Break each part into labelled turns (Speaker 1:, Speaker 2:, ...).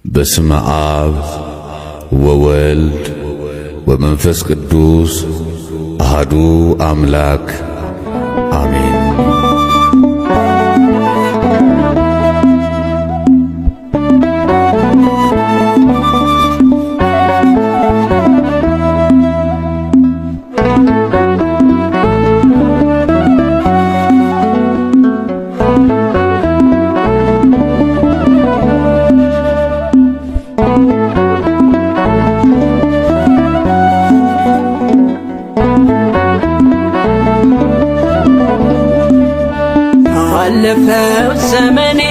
Speaker 1: በስመ አብ ወወልድ ወመንፈስ ቅዱስ አሐዱ አምላክ አሜን።
Speaker 2: ባለፈው ዘመኔ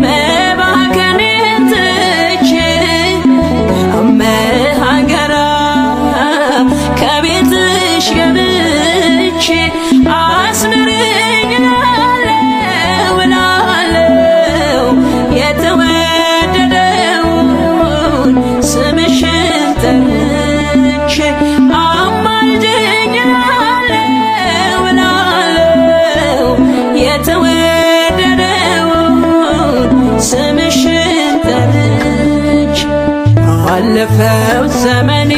Speaker 2: መባከኔን ትቼ ከመሃገራ ከቤትሽ ገብቼ አስምሪኝ እላለሁ የተወደደውን ስምሽን ጠርቼ አማልጅኝ ስምሽን ጠርቼ ባለፈው ዘመኔ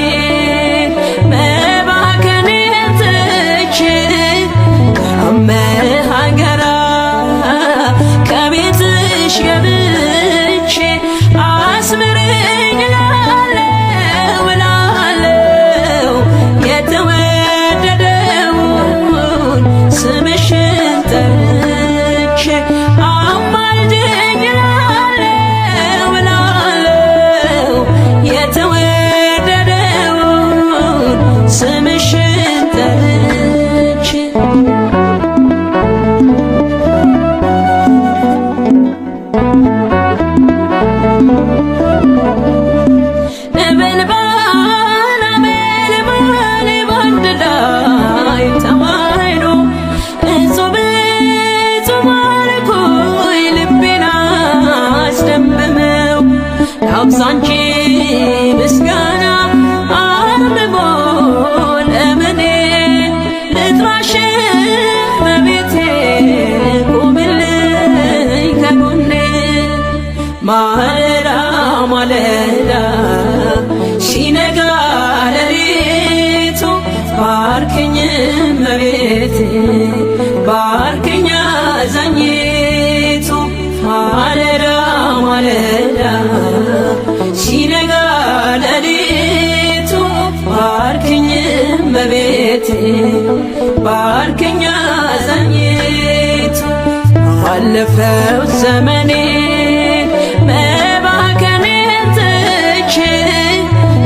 Speaker 2: መባከኔን ትቼ ከመሃገራ ከቤትሽ ገብቼ አስምሪኝ እላለሁ የተወደደውን ስምሽን ጠርቼ ስምሽን ጠርቼ ነበልባል ነበልባል ባንድ ላይ ተዋህዶ እጹብ እጹብ አልኩኝ ልቤን አስደመመው ላብዛ አንቺ ምስጋና አርምሞ ለምኔ ልጥራሽ በቤቴ ቁምልኝ ከጎኔ ማለዳ ማለዳ ሲነጋ ሌሊቱ ባርክኝ በቤቴ ባርክኝ አዛኝቱ ማለዳ ማለዳ ሲነጋ ሌሊቱ ባርክኝ በቤቴ ባርክኝ አዛኝቱ ባለፈው ዘመኔ መባከኔን ትቼ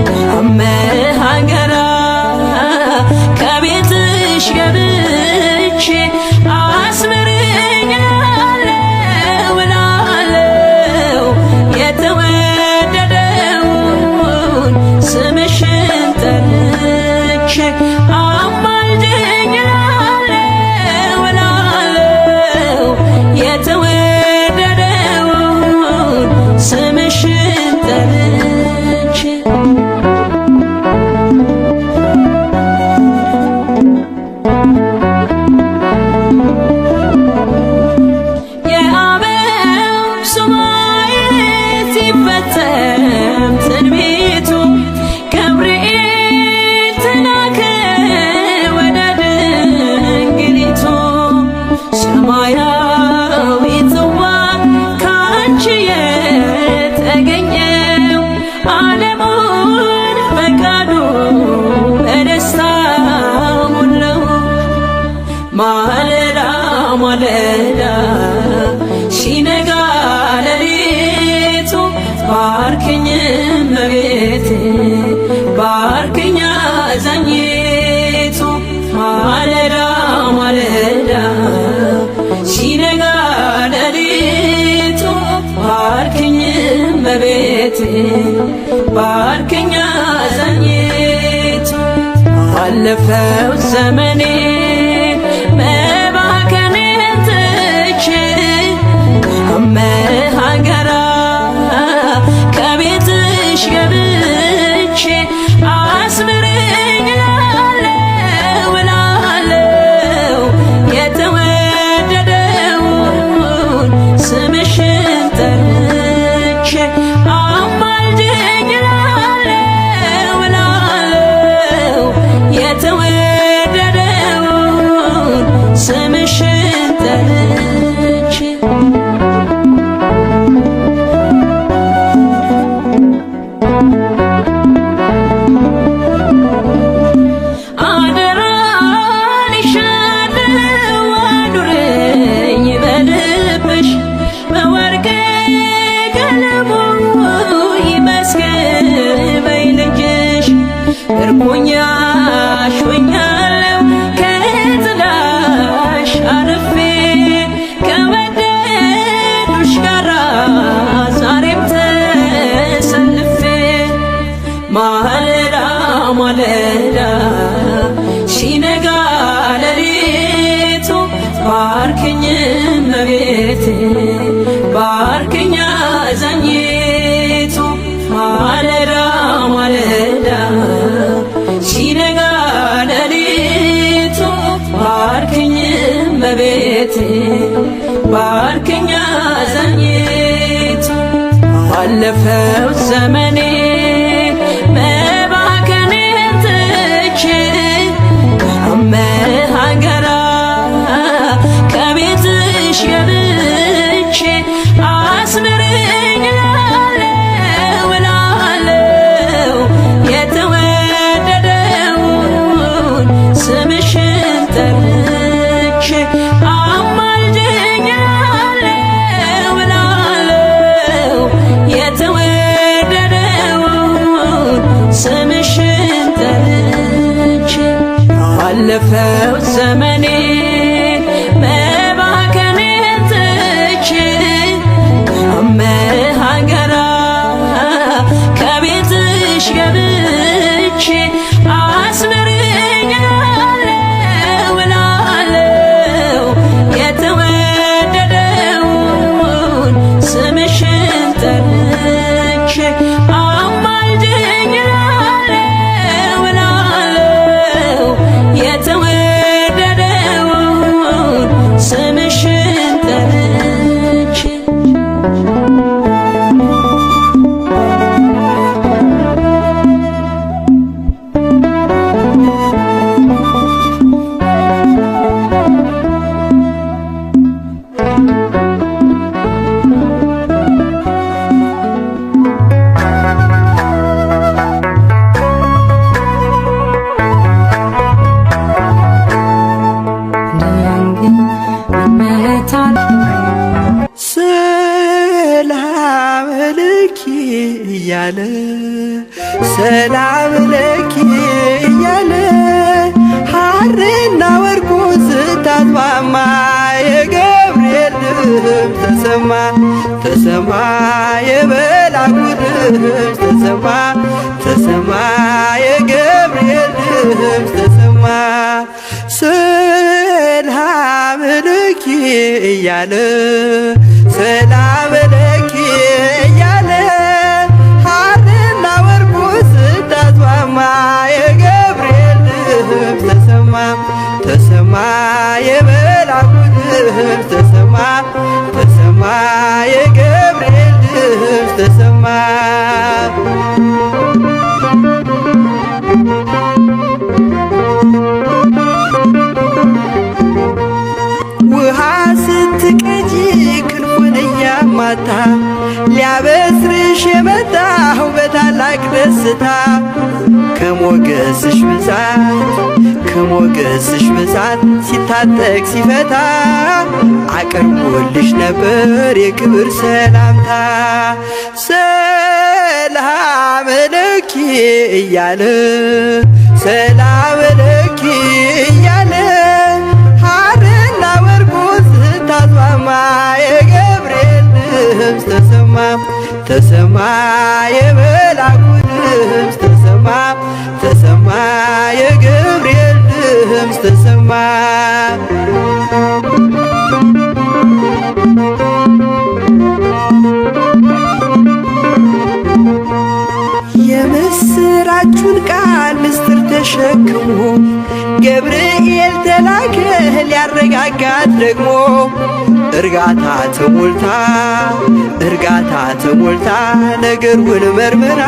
Speaker 2: ከመሃገራ ከቤትሽ ገብቼ አስምሪኝ እላለሁ የተወደደውን ስምሽን ጠርቼ አማልጅኝ እላለሁ የተወደደውን ስምሽን ጠርቼ የአበው ሱባዔ ሲፈጸም ትንቢቱ ገብርኤል ተላከ ወደ ድንግሊቱ ሰማያዊ ጽዋ ካንቺ የተገኘው ዓለሙን በቃሉ በደስታ ሞላው ማለዳ ማለዳ ሲነጋ ሌሊቱ ባርክኝ በቤቴ ባርክኝ አዛኝቱ ማለዳ ማለዳ ሲነጋ ሌሊቱ ባርክኝ በቤቴ ባርክኝ አዛኝቱ ባለፈው ዘመኔ መባከኔን ትቼ ከመሃገራ ከቤትሽ ገብቼ አስምሪኝ እላለሁ የተወደደውን ስምሽን ጠርቼ ምርኮኛሽ ሆኛለሁ ከጥላሽ አርፌ ከወደዱሽ ጋራ ዛሬም ተሰልፌ ማለዳ ማለዳ ሲነጋ ሌሊቱ ባርክኝ እመቤቴ ባርክኝ አዛኝቱ ማለዳ ማለዳ ሲነጋ ሌሊቱ ባርክኝ እመቤቴ ባርክኝ አዛኝቱ ባለፈው ዘመኔ መባከኔን ትቼ ከመሃገራ ከቤትሽ ገብቼ አስምረኝ እላለሁ እላለሁ የተወደደውን ስምሽን ጠርቼ አማልጅኝ እላለሁ እላለሁ የተወደደውን ስምሽን ጠርቼ አለፈው ዘመኔ መባከኔን ትቼ ከመሃገራ ከቤትሽ ገብቼ አስምረኝ እላለሁ እላለሁ የተወደደውን ስምሽን ጠርቼ አማልጅኝ እላለሁ እላለሁ የተወደደውን ስምሽን ጠርቼ
Speaker 3: ሰላም ለኪ እያለ ሰላም ለኪ እያለ ሐርና ወርቁ ስታስማማ የገብርኤል ድምፅ ተሰማ ተሰማ የመላኩ ድምፅ ተሰማ ተሰማ የገብርኤል ድምፅ ተሰማ ሰላም ለኪ እያለ ሰላም ለኪ እያለ ሐርና ወርቁ ስታስማማ የገብርኤል ድምፅ ተሰማ ተሰማ የመላኩ ድምፅ ተሰማ ተሰማ የገብርኤል ድምፅ ተሰማ ውሃ ስትቀጂ ክንፉን እያማታ ሊያበስርሽ የመጣው በታላቅ ደስታ ከሞገስሽ ብዛት ሲታጠቅ ሲፈታ አቅርቦልሽ ነበር የክብር ሰላምታ ሰላም ለኪ እያለ ሰላም ለኪ እያለ ሐርና ወርቁ ስታስማማ የገብርኤል ድምፅ ተሰማ ተሰማ የመላኩ ድምፅ ተሰማ ተሰማ የገብርኤል ድምፅ ተሰማ የምስራቹን ቃል ምስጢር ተሸክሞ ገብርኤል ተላከ ሊያረጋጋት ደግሞ እርጋታ ተሞልታ ነገሩን መርምራ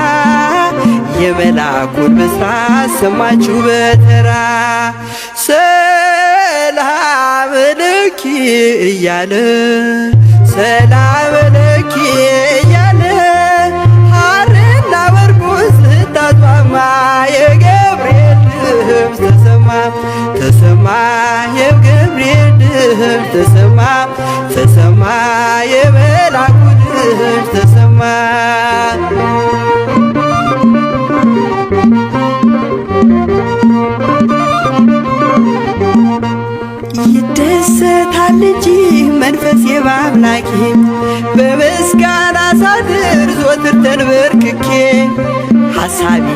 Speaker 3: የመላኩን ብስራት ሰማችሁ በተራ ሰላም ለኪ እያለ ሰላም ለኪ እያለ ሐርና ወርቁ ስታስማማ የገብርኤል ድምፅ ተሰማ ተሰማ የገብርኤል ድምፅ ተሰማ ተሰማ የመላኩ ድምፅ ተሰማ በአምላኬ በምስጋና ሳድር ዘወትር ተንበርክኬ ሐሳቤ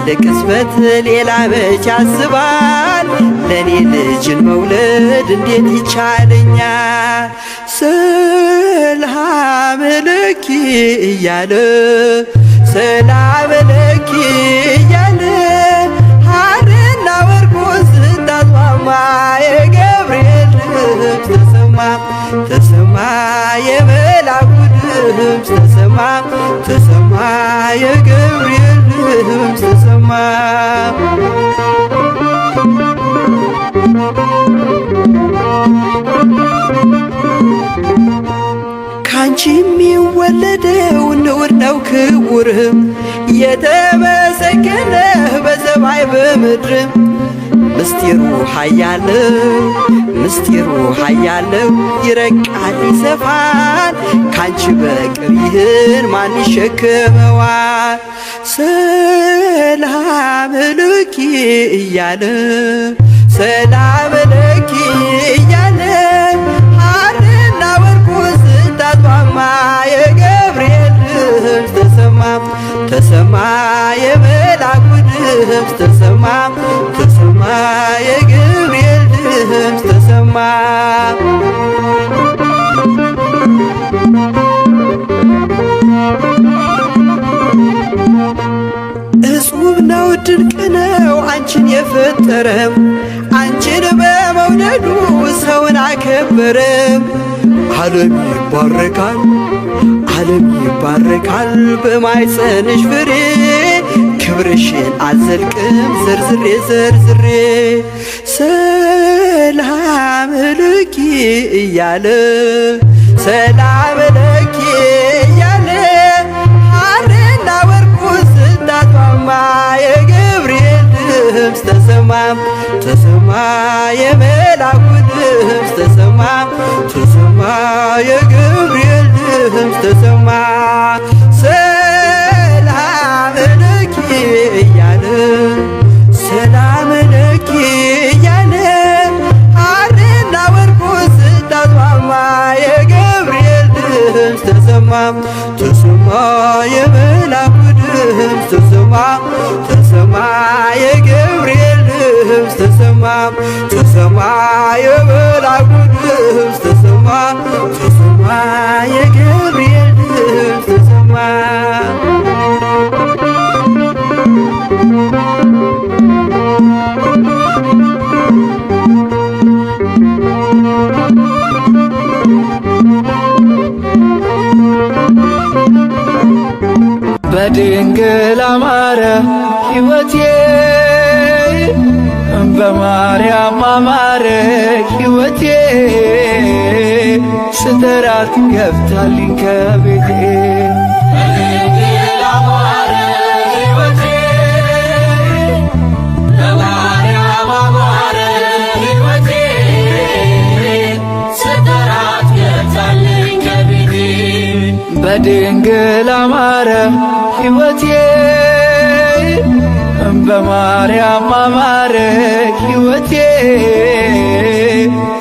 Speaker 3: ለቅጽበት ሌላ መች ያስባል ለኔ ልጅን መውለድ እንዴት ይቻለኛል? ሰላም ለኪ እያለ ሰላም ለኪ እያለ ሐርና ወርቁን ስታስማማ የገብርኤል ድምፅ ተሰማ የመላኩ ድምፅ ተሰማ የገብርኤል ድምፅ ተሰማ። ካንቺ የሚወለደው ንዑድ ነው ክቡርም የተመሰገነ በሰማይ በምድርም ምስጢሩ ኃያለው ይረቃል ይሰፋል ካንቺ በቀር ይህን ማን ይሸከመዋል? ሰላም ለኪ እያለ ሰላም ለኪ እያለ ሐርና ወርቁን ስታስማማ የገብርኤል ድምፅ ተሰማ የመላኩ ድምፅ ተሰማ የገብርኤል ድምፅ ተሰማ። እጹብ ነው ድንቅ ነው አንቺን የፈጠረም አንቺን በመውደዱ ሰውን አከበረም። ዓለም ይባረካል በማኅፀንሽ ፍሬ ክብርሽን አልዘልቅም ዘርዝሬ ሰላም ለኪ እያለ ሰላም ለኪ እያለ ሐርና ወርቁን ስታስማማ የገብርኤል ድምፅ ተሰማ የመላኩ ድምፅ ተሰማ የገብርኤል ድምፅ ተሰማ። ሰላም ለኪ እያለ ሰላም ለኪ እያለ ሐርና ወርቁን ስታስማማ የገብርኤል ድምፅ ተሰማ የመላኩ ድምፅ ተሰማ የገብርኤል ድምፅ ተሰማ የመላኩ ድምፅ ተሰማ የገብርኤል ድምፅ ተሰማ።
Speaker 4: በድንግል አማረ ሕይወቴ በማርያም አማረ ሕይወቴ ስጠራት ገብታልኝ ከቤቴ በድንግል አማረ ሕይወቴ በማርያም አማረ ሕይወቴ ስጠራት ገብታልኝ ከቤቴ በድንግል አማረ ሕይወቴ በማርያም አማረ ሕይወቴ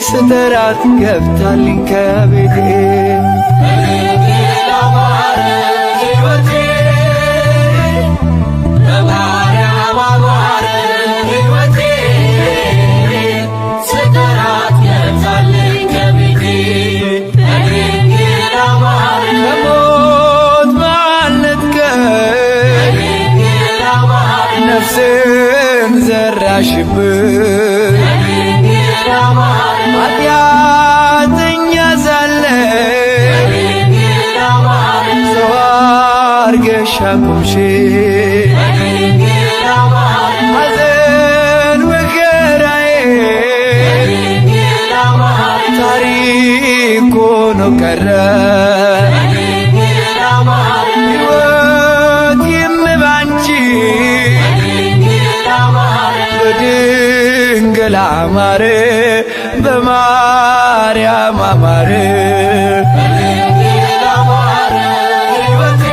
Speaker 4: ስጠራት ገብታልኝ ከቤቴ በድንግል አማረ ሕይወቴ በማርያም አማረ ሕይወቴ ስጠራት ገብታልኝ ከቤቴ በድንግል አማረ ከሞት ባልነጥቀኝ ነፍስን ዘራሽብኝ ኃጢአተኛ ሳለኝ ሰው አድርገሽ አቆምሽኝ ሐዘን መከራዬ ታሪክ ሆኖ ቀረ ሕይወቴም ባንቺ በድንግል አማረ በማርያም አማረ በድንግል አማረ ሕይወቴ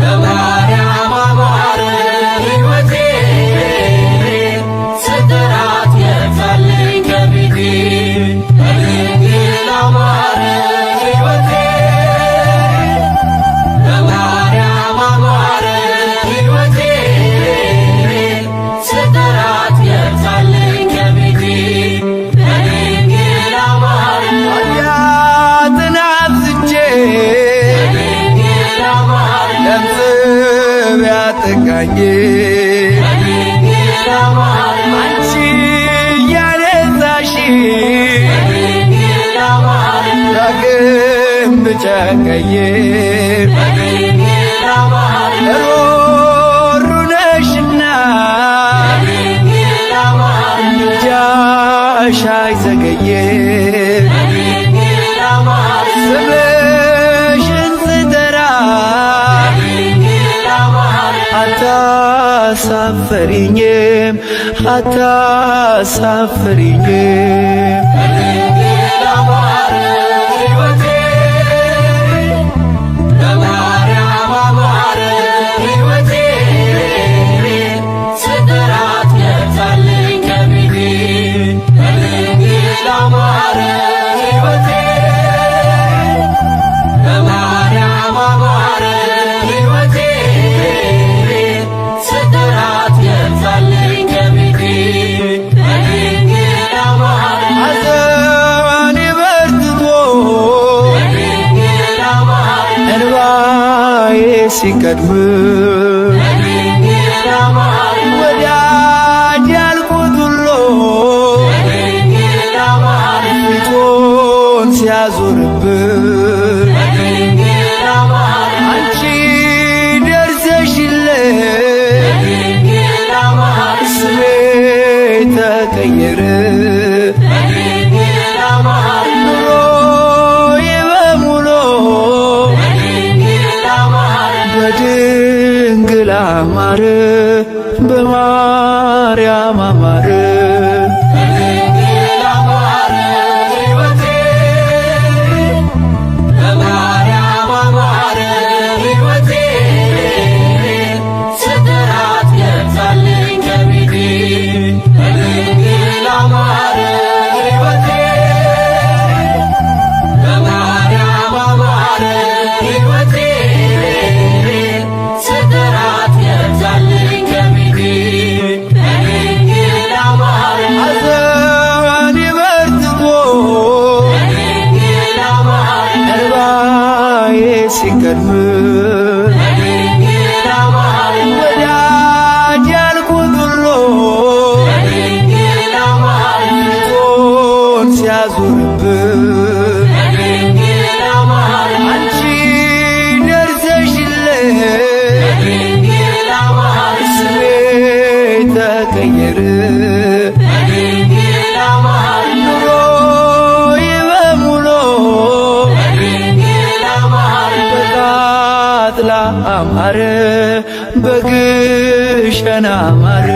Speaker 4: በማርያም አማረ ሕይወቴ ስጠራት ገብታልኝ ከቤቴ ያጠቃኝ አንቺ ያነሳሽ ዳግም ብጨንቀኝ ሮሩ ነሽና ምልጃሽ አይዘገይም ስምሽን ስጠራ አታሳፍሪኝም አታሳፍሪኝም ሲቀድም ወዳጅ ያልኩት ሁሉ ፊቱን ሲያዞርብን አንቺ ደርሰሽልኝ ስሜ ተቀየረ ኑሮዬ በሙሉ በድንግል አማረ በማርያም አማረ ሲቀድም ወዳጅ ያልኩት ሁሉ ፊቱን ሲያዞርብን አንቺ ደርሰሽልኝ ስሜ ተቀየረ ኑሮዬ በሙሉ በቃጥላ አማረ በግሸን አማረ